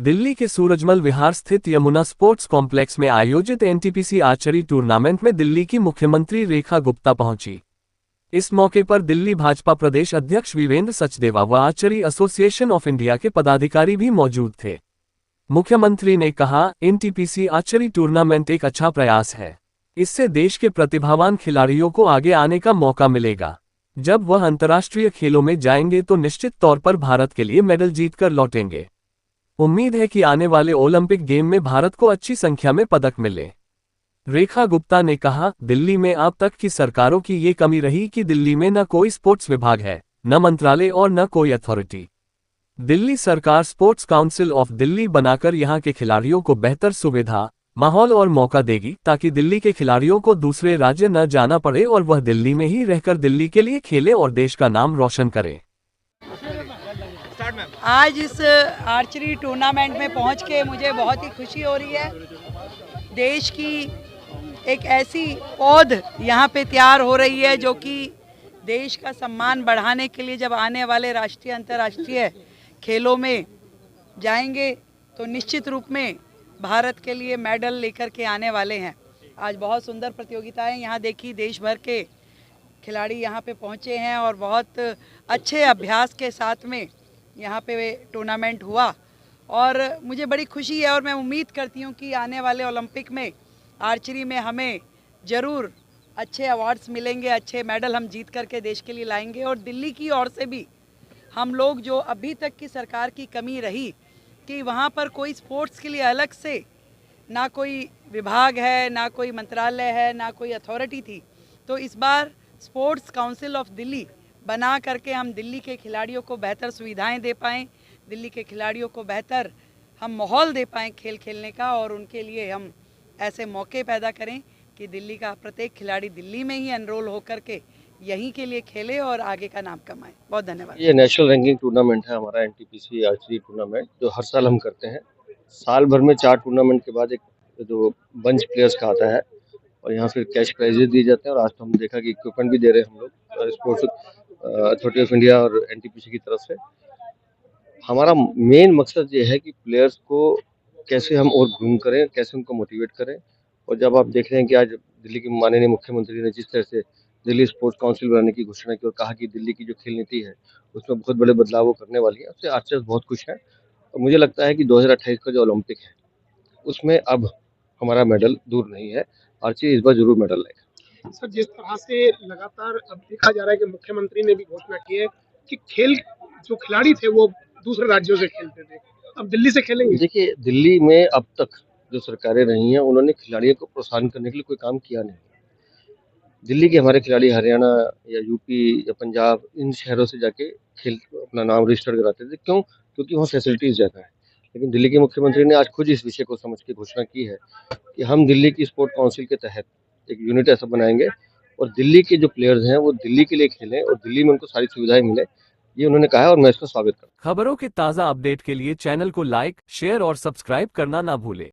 दिल्ली के सूरजमल विहार स्थित Yamuna sports complex में आयोजित एनटीपीसी आर्चरी टूर्नामेंट में दिल्ली की मुख्यमंत्री रेखा गुप्ता पहुंची। इस मौके पर दिल्ली भाजपा प्रदेश अध्यक्ष वीरेंद्र सचदेवा व आर्चरी एसोसिएशन ऑफ इंडिया के पदाधिकारी भी मौजूद थे। मुख्यमंत्री ने कहा, एनटीपीसी आर्चरी टूर्नामेंट एक अच्छा प्रयास है। इससे देश के प्रतिभावान खिलाड़ियों को आगे आने का मौका मिलेगा। जब वह अंतर्राष्ट्रीय खेलों में जाएंगे तो निश्चित तौर पर भारत के लिए मेडल जीतकर लौटेंगे। उम्मीद है कि आने वाले ओलंपिक गेम में भारत को अच्छी संख्या में पदक मिले। रेखा गुप्ता ने कहा, दिल्ली में अब तक की सरकारों की ये कमी रही कि दिल्ली में न कोई स्पोर्ट्स विभाग है, न मंत्रालय और न कोई अथॉरिटी। दिल्ली सरकार स्पोर्ट्स काउंसिल ऑफ दिल्ली बनाकर यहां के खिलाड़ियों को बेहतर सुविधा, माहौल और मौका देगी, ताकि दिल्ली के खिलाड़ियों को दूसरे राज्य न जाना पड़े और वह दिल्ली में ही रहकर दिल्ली के लिए खेले और देश का नाम रोशन करे। आज इस आर्चरी टूर्नामेंट में पहुंच के मुझे बहुत ही खुशी हो रही है। देश की एक ऐसी पौध यहाँ पे तैयार हो रही है जो कि देश का सम्मान बढ़ाने के लिए जब आने वाले राष्ट्रीय अंतर्राष्ट्रीय खेलों में जाएंगे तो निश्चित रूप में भारत के लिए मेडल लेकर के आने वाले हैं। आज बहुत सुंदर प्रतियोगिताएं यहाँ देखी, देश भर के खिलाड़ी यहाँ पे पहुँचे हैं और बहुत अच्छे अभ्यास के साथ में यहाँ पे टूर्नामेंट हुआ और मुझे बड़ी खुशी है और मैं उम्मीद करती हूँ कि आने वाले ओलंपिक में आर्चरी में हमें ज़रूर अच्छे अवार्ड्स मिलेंगे, अच्छे मेडल हम जीत करके देश के लिए लाएंगे। और दिल्ली की ओर से भी हम लोग, जो अभी तक की सरकार की कमी रही कि वहाँ पर कोई स्पोर्ट्स के लिए अलग से ना कोई विभाग है, ना कोई मंत्रालय है, ना कोई अथॉरिटी थी, तो इस बार स्पोर्ट्स काउंसिल ऑफ दिल्ली बना करके हम दिल्ली के खिलाड़ियों को बेहतर सुविधाएं दे पाएँ, दिल्ली के खिलाड़ियों को बेहतर हम माहौल दे पाएँ खेल खेलने का, और उनके लिए हम ऐसे मौके पैदा करें कि दिल्ली का प्रत्येक खिलाड़ी दिल्ली में ही एनरोल होकर के यहीं के लिए खेले और आगे का नाम कमाए। बहुत धन्यवाद। ये नेशनल रैंकिंग टूर्नामेंट है हमारा एनटीपीसी आर्चरी टूर्नामेंट, जो हर साल हम करते हैं। साल भर में 4 टूर्नामेंट के बाद एक जो बंच प्लेयर्स का आता है और यहाँ फिर कैश प्राइजेस दिए जाते हैं। और आज तो हम देखा कि इक्विपमेंट भी दे रहे हैं हम लोग स्पोर्ट्स अथॉरिटी ऑफ इंडिया और एनटीपीसी की तरफ से। हमारा मेन मकसद ये है कि प्लेयर्स को कैसे हम और ग्रूम करें, कैसे उनको मोटिवेट करें। और जब आप देख रहे हैं कि आज दिल्ली के माननीय मुख्यमंत्री ने जिस तरह से दिल्ली स्पोर्ट्स काउंसिल बनाने की घोषणा की और कहा कि दिल्ली की जो खेल नीति है उसमें बहुत बड़े बदलाव वो करने वाली है, उससे आर्चर्स बहुत खुश हैं। और मुझे लगता है कि 2028 का जो ओलंपिक है उसमें अब हमारा मेडल दूर नहीं है, आर्चरी इस बार जरूर मेडल लाएगा। सर, जिस तरह से लगातार अब देखा जा रहा है कि मुख्यमंत्री ने भी घोषणा की है कि खेल जो खिलाड़ी थे वो दूसरे राज्यों से खेलते थे, अब दिल्ली से खेलेंगे। देखिए, दिल्ली में अब तक जो सरकारें रही हैं उन्होंने खिलाड़ियों को प्रोत्साहन करने के लिए कोई काम किया नहीं। दिल्ली के हमारे खिलाड़ी हरियाणा या यूपी या पंजाब इन शहरों से जाके खेल अपना नाम रजिस्टर कराते थे। क्यों? क्योंकि वहाँ फैसिलिटीज ज़्यादा है। लेकिन दिल्ली के मुख्यमंत्री ने आज खुद इस विषय को समझ के घोषणा की है कि हम दिल्ली की स्पोर्ट काउंसिल के तहत एक यूनिट ऐसा बनाएंगे और दिल्ली के जो प्लेयर्स हैं वो दिल्ली के लिए खेलें और दिल्ली में उनको सारी सुविधाएं मिले, ये उन्होंने कहा है और मैं इसका स्वागत करता हूं। खबरों के ताज़ा अपडेट के लिए चैनल को लाइक, शेयर और सब्सक्राइब करना ना भूलें।